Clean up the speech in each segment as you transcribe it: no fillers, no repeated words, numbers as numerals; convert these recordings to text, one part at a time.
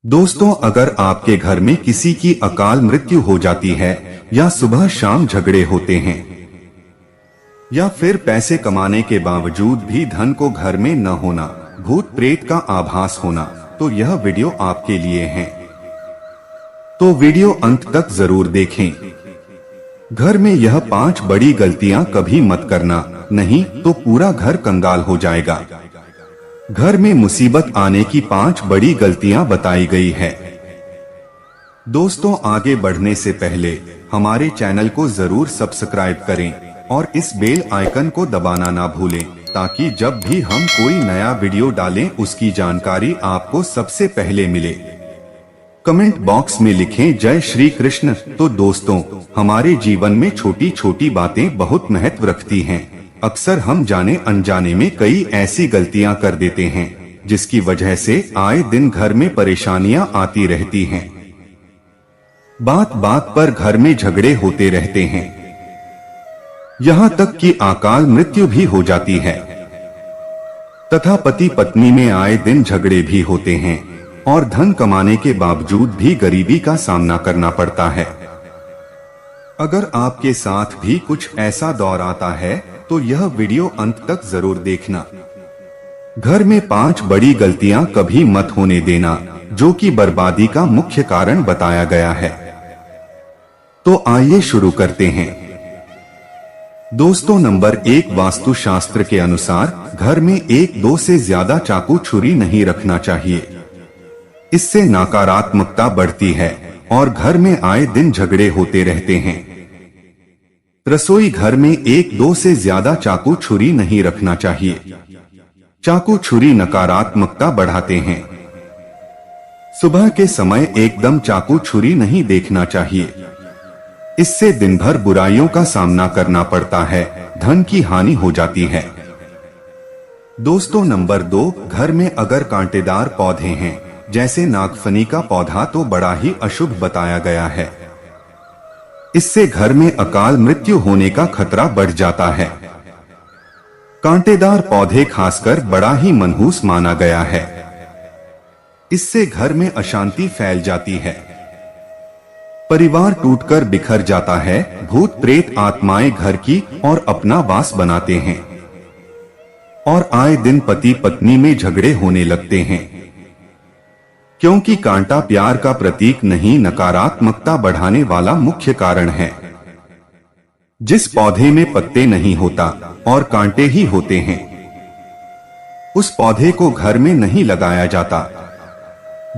दोस्तों, अगर आपके घर में किसी की अकाल मृत्यु हो जाती है या सुबह शाम झगड़े होते हैं या फिर पैसे कमाने के बावजूद भी धन को घर में न होना, भूत प्रेत का आभास होना, तो यह वीडियो आपके लिए है। तो वीडियो अंत तक जरूर देखें। घर में यह 5 बड़ी गलतियां कभी मत करना, नहीं तो पूरा घर कंगाल हो जाएगा। घर में मुसीबत आने की 5 बड़ी गलतियां बताई गई है। दोस्तों, आगे बढ़ने से पहले हमारे चैनल को जरूर सब्सक्राइब करें और इस बेल आइकन को दबाना ना भूलें, ताकि जब भी हम कोई नया वीडियो डालें उसकी जानकारी आपको सबसे पहले मिले। कमेंट बॉक्स में लिखें जय श्री कृष्ण। तो दोस्तों, हमारे जीवन में छोटी छोटी बातें बहुत महत्व रखती हैं। अक्सर हम जाने अनजाने में कई ऐसी गलतियां कर देते हैं जिसकी वजह से आए दिन घर में परेशानियां आती रहती हैं। बात बात पर घर में झगड़े होते रहते हैं, यहाँ तक कि अकाल मृत्यु भी हो जाती है तथा पति पत्नी में आए दिन झगड़े भी होते हैं और धन कमाने के बावजूद भी गरीबी का सामना करना पड़ता है। अगर आपके साथ भी कुछ ऐसा दौर आता है तो यह वीडियो अंत तक जरूर देखना। घर में 5 बड़ी गलतियां कभी मत होने देना, जो कि बर्बादी का मुख्य कारण बताया गया है। तो आइए शुरू करते हैं। दोस्तों, नंबर 1, वास्तुशास्त्र के अनुसार घर में 1-2 से ज्यादा चाकू छुरी नहीं रखना चाहिए। इससे नकारात्मकता बढ़ती है और घर में आए दिन झगड़े होते रहते हैं। रसोई घर में 1-2 से ज्यादा चाकू छुरी नहीं रखना चाहिए। चाकू छुरी नकारात्मकता बढ़ाते हैं। सुबह के समय एकदम चाकू छुरी नहीं देखना चाहिए। इससे दिन भर बुराइयों का सामना करना पड़ता है, धन की हानि हो जाती है। दोस्तों, नंबर 2, घर में अगर कांटेदार पौधे हैं जैसे नागफनी का पौधा तो बड़ा ही अशुभ बताया गया है। इससे घर में अकाल मृत्यु होने का खतरा बढ़ जाता है। कांटेदार पौधे खासकर बड़ा ही मनहूस माना गया है। इससे घर में अशांति फैल जाती है, परिवार टूटकर बिखर जाता है, भूत प्रेत आत्माएं घर की और अपना वास बनाते हैं और आए दिन पति पत्नी में झगड़े होने लगते हैं, क्योंकि कांटा प्यार का प्रतीक नहीं, नकारात्मकता बढ़ाने वाला मुख्य कारण है। जिस पौधे में पत्ते नहीं होता और कांटे ही होते हैं, उस पौधे को घर में नहीं लगाया जाता।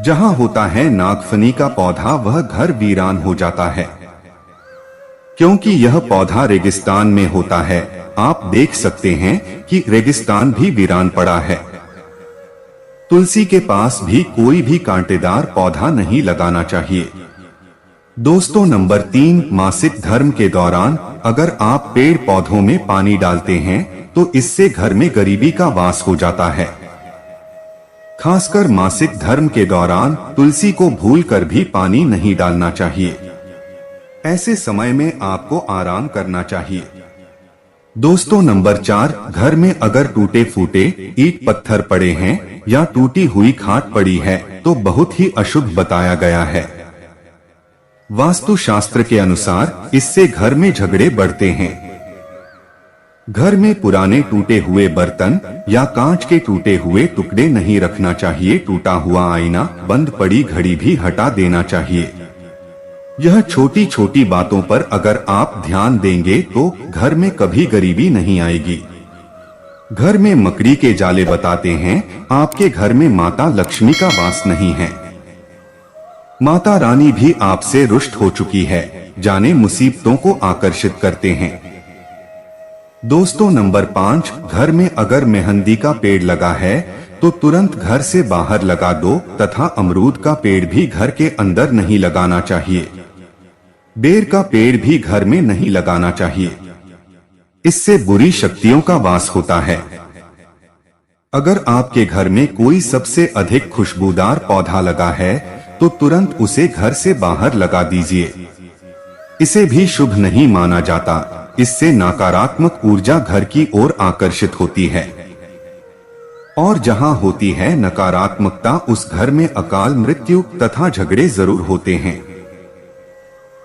जहां होता है नागफनी का पौधा, वह घर वीरान हो जाता है, क्योंकि यह पौधा रेगिस्तान में होता है। आप देख सकते हैं कि रेगिस्तान भी वीरान पड़ा है। तुलसी के पास भी कोई भी कांटेदार पौधा नहीं लगाना चाहिए। दोस्तों, नंबर 3, मासिक धर्म के दौरान अगर आप पेड़ पौधों में पानी डालते हैं तो इससे घर में गरीबी का वास हो जाता है। खासकर मासिक धर्म के दौरान तुलसी को भूलकर भी पानी नहीं डालना चाहिए। ऐसे समय में आपको आराम करना चाहिए। दोस्तों, नंबर 4, घर में अगर टूटे फूटे ईंट पत्थर पड़े हैं या टूटी हुई खाट पड़ी है तो बहुत ही अशुभ बताया गया है। वास्तुशास्त्र के अनुसार इससे घर में झगड़े बढ़ते हैं। घर में पुराने टूटे हुए बर्तन या कांच के टूटे हुए टुकड़े नहीं रखना चाहिए। टूटा हुआ आईना, बंद पड़ी घड़ी भी हटा देना चाहिए। यह छोटी छोटी बातों पर अगर आप ध्यान देंगे तो घर में कभी गरीबी नहीं आएगी। घर में मकड़ी के जाले बताते हैं आपके घर में माता लक्ष्मी का वास नहीं है। माता रानी भी आपसे रुष्ट हो चुकी है, जाने मुसीबतों को आकर्षित करते हैं। दोस्तों, नंबर 5, घर में अगर मेहंदी का पेड़ लगा है तो तुरंत घर से बाहर लगा दो तथा अमरूद का पेड़ भी घर के अंदर नहीं लगाना चाहिए। बेर का पेड़ भी घर में नहीं लगाना चाहिए। इससे बुरी शक्तियों का वास होता है। अगर आपके घर में कोई सबसे अधिक खुशबूदार पौधा लगा है तो तुरंत उसे घर से बाहर लगा दीजिए। इसे भी शुभ नहीं माना जाता। इससे नकारात्मक ऊर्जा घर की ओर आकर्षित होती है और जहाँ होती है नकारात्मकता, उस घर में अकाल मृत्यु तथा झगड़े जरूर होते हैं।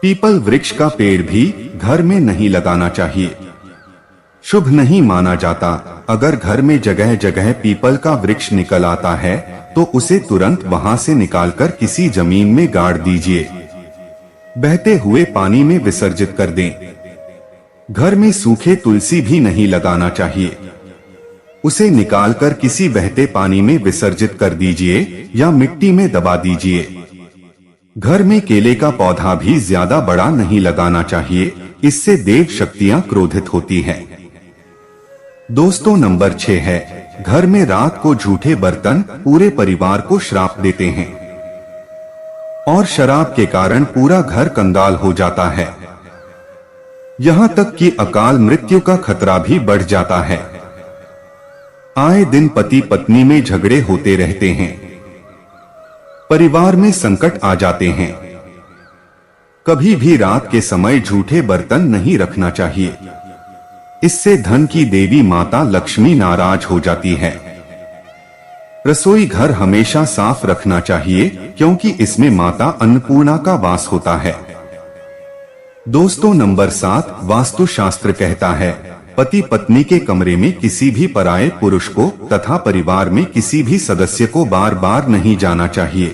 पीपल वृक्ष का पेड़ भी घर में नहीं लगाना चाहिए, शुभ नहीं माना जाता। अगर घर में जगह जगह पीपल का वृक्ष निकल आता है तो उसे तुरंत वहां से निकालकर किसी जमीन में गाड़ दीजिए, बहते हुए पानी में विसर्जित कर दें। घर में सूखे तुलसी भी नहीं लगाना चाहिए, उसे निकालकर किसी बहते पानी में विसर्जित कर दीजिए या मिट्टी में दबा दीजिए। घर में केले का पौधा भी ज्यादा बड़ा नहीं लगाना चाहिए, इससे देव शक्तियां क्रोधित होती हैं। दोस्तों, नंबर 6 है, घर में रात को झूठे बर्तन पूरे परिवार को श्राप देते हैं और शराब के कारण पूरा घर कंगाल हो जाता है। यहाँ तक कि अकाल मृत्यु का खतरा भी बढ़ जाता है। आए दिन पति पत्नी में झगड़े होते रहते हैं, परिवार में संकट आ जाते हैं। कभी भी रात के समय झूठे बर्तन नहीं रखना चाहिए, इससे धन की देवी माता लक्ष्मी नाराज हो जाती है। रसोई घर हमेशा साफ रखना चाहिए क्योंकि इसमें माता अन्नपूर्णा का वास होता है। दोस्तों, नंबर 7, वास्तु शास्त्र कहता है पति पत्नी के कमरे में किसी भी पराये पुरुष को तथा परिवार में किसी भी सदस्य को बार बार नहीं जाना चाहिए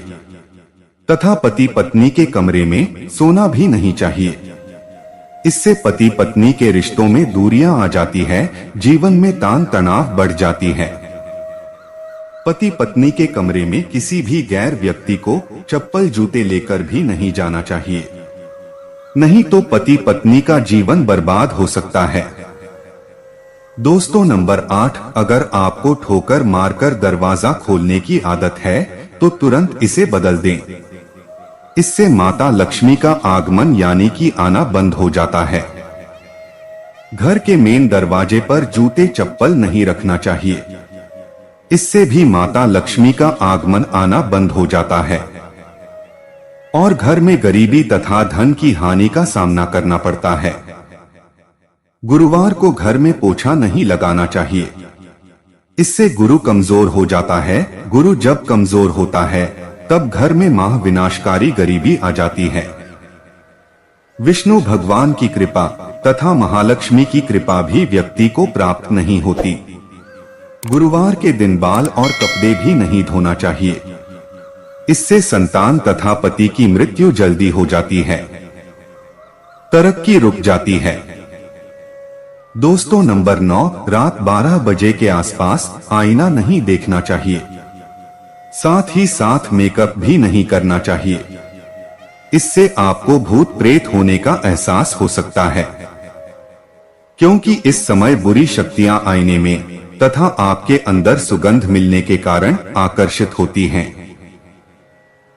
तथा पति पत्नी के कमरे में सोना भी नहीं चाहिए। इससे पति पत्नी के रिश्तों में दूरियां आ जाती है, जीवन में तान तनाव बढ़ जाती है। पति पत्नी के कमरे में किसी भी गैर व्यक्ति को चप्पल जूते लेकर भी नहीं जाना चाहिए, नहीं तो पति पत्नी का जीवन बर्बाद हो सकता है। दोस्तों, नंबर 8, अगर आपको ठोकर मारकर दरवाजा खोलने की आदत है तो तुरंत इसे बदल दें, इससे माता लक्ष्मी का आगमन यानी कि आना बंद हो जाता है। घर के मेन दरवाजे पर जूते चप्पल नहीं रखना चाहिए, इससे भी माता लक्ष्मी का आगमन आना बंद हो जाता है और घर में गरीबी तथा धन की हानि का सामना करना पड़ता है। गुरुवार को घर में पोछा नहीं लगाना चाहिए, इससे गुरु कमजोर हो जाता है। गुरु जब कमजोर होता है तब घर में माह विनाशकारी गरीबी आ जाती है। विष्णु भगवान की कृपा तथा महालक्ष्मी की कृपा भी व्यक्ति को प्राप्त नहीं होती। गुरुवार के दिन बाल और कपड़े भी नहीं धोना चाहिए, इससे संतान तथा पति की मृत्यु जल्दी हो जाती है, तरक्की रुक जाती है। दोस्तों, नंबर 9, रात 12 बजे के आसपास आईना नहीं देखना चाहिए, साथ ही साथ मेकअप भी नहीं करना चाहिए, इससे आपको भूत प्रेत होने का एहसास हो सकता है, क्योंकि इस समय बुरी शक्तियां आईने में तथा आपके अंदर सुगंध मिलने के कारण आकर्षित होती हैं।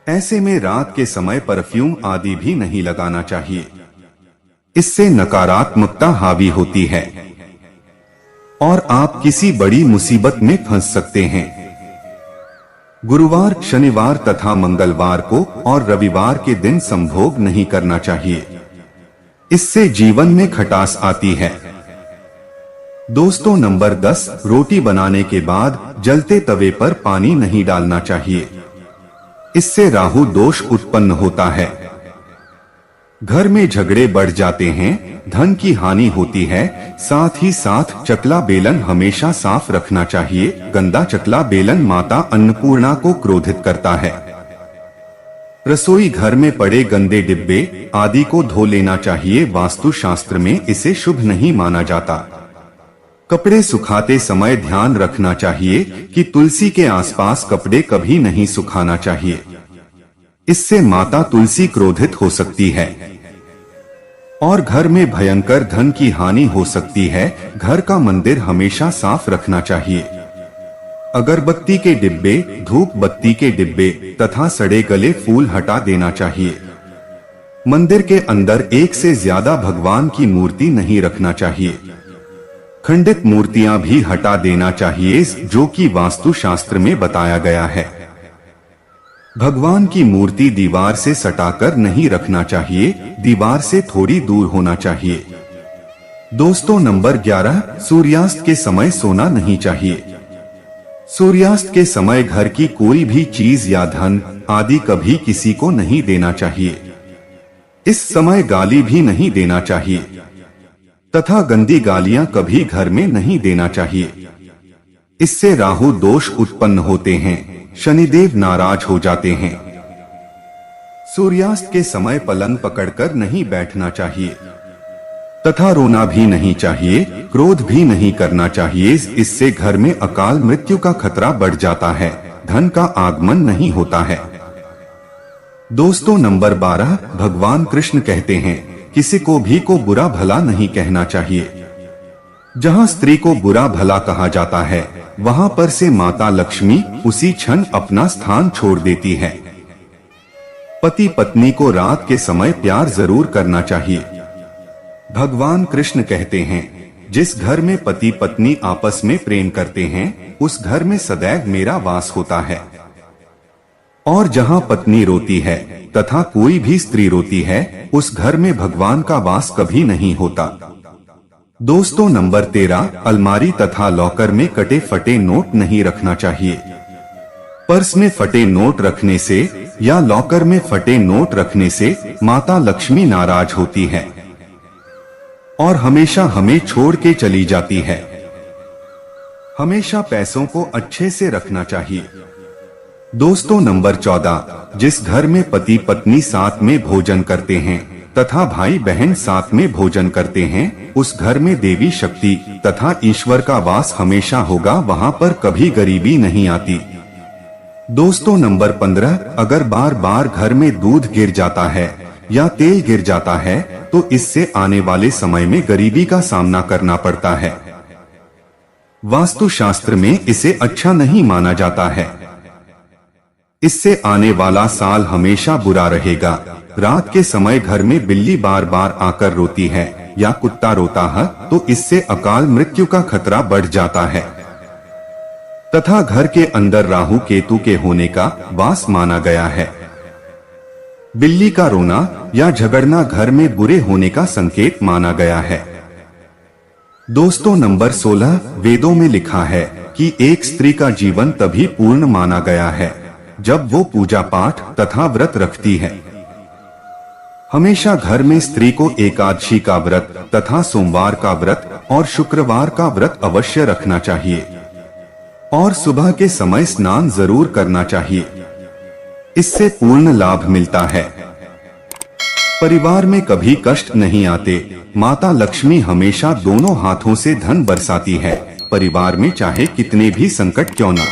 ऐसे में रात के समय परफ्यूम आदि भी नहीं लगाना चाहिए, इससे नकारात्मकता हावी होती है और आप किसी बड़ी मुसीबत में फंस सकते हैं। गुरुवार, शनिवार तथा मंगलवार को और रविवार के दिन संभोग नहीं करना चाहिए, इससे जीवन में खटास आती है। दोस्तों, नंबर 10, रोटी बनाने के बाद जलते तवे पर पानी नहीं डालना चाहिए, इससे राहु दोष उत्पन्न होता है। घर में झगड़े बढ़ जाते हैं, धन की हानि होती है। साथ ही साथ चकला बेलन हमेशा साफ रखना चाहिए, गंदा चकला बेलन माता अन्नपूर्णा को क्रोधित करता है। रसोई घर में पड़े गंदे डिब्बे आदि को धो लेना चाहिए, वास्तु शास्त्र में इसे शुभ नहीं माना जाता। कपड़े सुखाते समय ध्यान रखना चाहिए कि तुलसी के आसपास कपड़े कभी नहीं सुखाना चाहिए, इससे माता तुलसी क्रोधित हो सकती है और घर में भयंकर धन की हानि हो सकती है। घर का मंदिर हमेशा साफ रखना चाहिए। अगरबत्ती के डिब्बे, धूप बत्ती के डिब्बे तथा सड़े गले फूल हटा देना चाहिए। मंदिर के अंदर एक से ज्यादा भगवान की मूर्ति नहीं रखना चाहिए। खंडित मूर्तियां भी हटा देना चाहिए, जो कि वास्तु शास्त्र में बताया गया है। भगवान की मूर्ति दीवार से सटाकर नहीं रखना चाहिए, दीवार से थोड़ी दूर होना चाहिए। दोस्तों, नंबर 11, सूर्यास्त के समय सोना नहीं चाहिए। सूर्यास्त के समय घर की कोई भी चीज या धन आदि कभी किसी को नहीं देना चाहिए। इस समय गाली भी नहीं देना चाहिए तथा गंदी गालियां कभी घर में नहीं देना चाहिए। इससे राहु दोष उत्पन्न होते हैं, शनिदेव नाराज हो जाते हैं। सूर्यास्त के समय पलंग पकड़कर नहीं बैठना चाहिए तथा रोना भी नहीं चाहिए, क्रोध भी नहीं करना चाहिए। इससे घर में अकाल मृत्यु का खतरा बढ़ जाता है, धन का आगमन नहीं होता है। दोस्तों, नंबर 12, भगवान कृष्ण कहते हैं किसी को भी को बुरा भला नहीं कहना चाहिए। जहां स्त्री को बुरा भला कहा जाता है वहां पर से माता लक्ष्मी उसी क्षण अपना स्थान छोड़ देती है। पति पत्नी को रात के समय प्यार जरूर करना चाहिए। भगवान कृष्ण कहते हैं जिस घर में पति पत्नी आपस में प्रेम करते हैं उस घर में सदैव मेरा वास होता है। और जहां पत्नी रोती है तथा कोई भी स्त्री रोती है उस घर में भगवान का वास कभी नहीं होता। दोस्तों, नंबर 13, अलमारी तथा लॉकर में कटे फटे नोट नहीं रखना चाहिए। पर्स में फटे नोट रखने से या लॉकर में फटे नोट रखने से माता लक्ष्मी नाराज होती है और हमेशा हमें छोड़ के चली जाती है। हमेशा पैसों को अच्छे से रखना चाहिए। दोस्तों, नंबर 14, जिस घर में पति पत्नी साथ में भोजन करते हैं तथा भाई बहन साथ में भोजन करते हैं उस घर में देवी शक्ति तथा ईश्वर का वास हमेशा होगा, वहां पर कभी गरीबी नहीं आती। दोस्तों, नंबर 15, अगर बार बार घर में दूध गिर जाता है या तेल गिर जाता है तो इससे आने वाले समय में गरीबी का सामना करना पड़ता है। वास्तु शास्त्र में इसे अच्छा नहीं माना जाता है। इससे आने वाला साल हमेशा बुरा रहेगा। रात के समय घर में बिल्ली बार बार आकर रोती है या कुत्ता रोता है तो इससे अकाल मृत्यु का खतरा बढ़ जाता है तथा घर के अंदर राहु केतु के होने का वास माना गया है। बिल्ली का रोना या झगड़ना घर में बुरे होने का संकेत माना गया है। दोस्तों, नंबर 16, वेदों में लिखा है कि एक स्त्री का जीवन तभी पूर्ण माना गया है जब वो पूजा पाठ तथा व्रत रखती है। हमेशा घर में स्त्री को एकादशी का व्रत तथा सोमवार का व्रत और शुक्रवार का व्रत अवश्य रखना चाहिए और सुबह के समय स्नान जरूर करना चाहिए। इससे पूर्ण लाभ मिलता है। परिवार में कभी कष्ट नहीं आते। माता लक्ष्मी हमेशा दोनों हाथों से धन बरसाती है, परिवार में चाहे कितने भी संकट क्यों न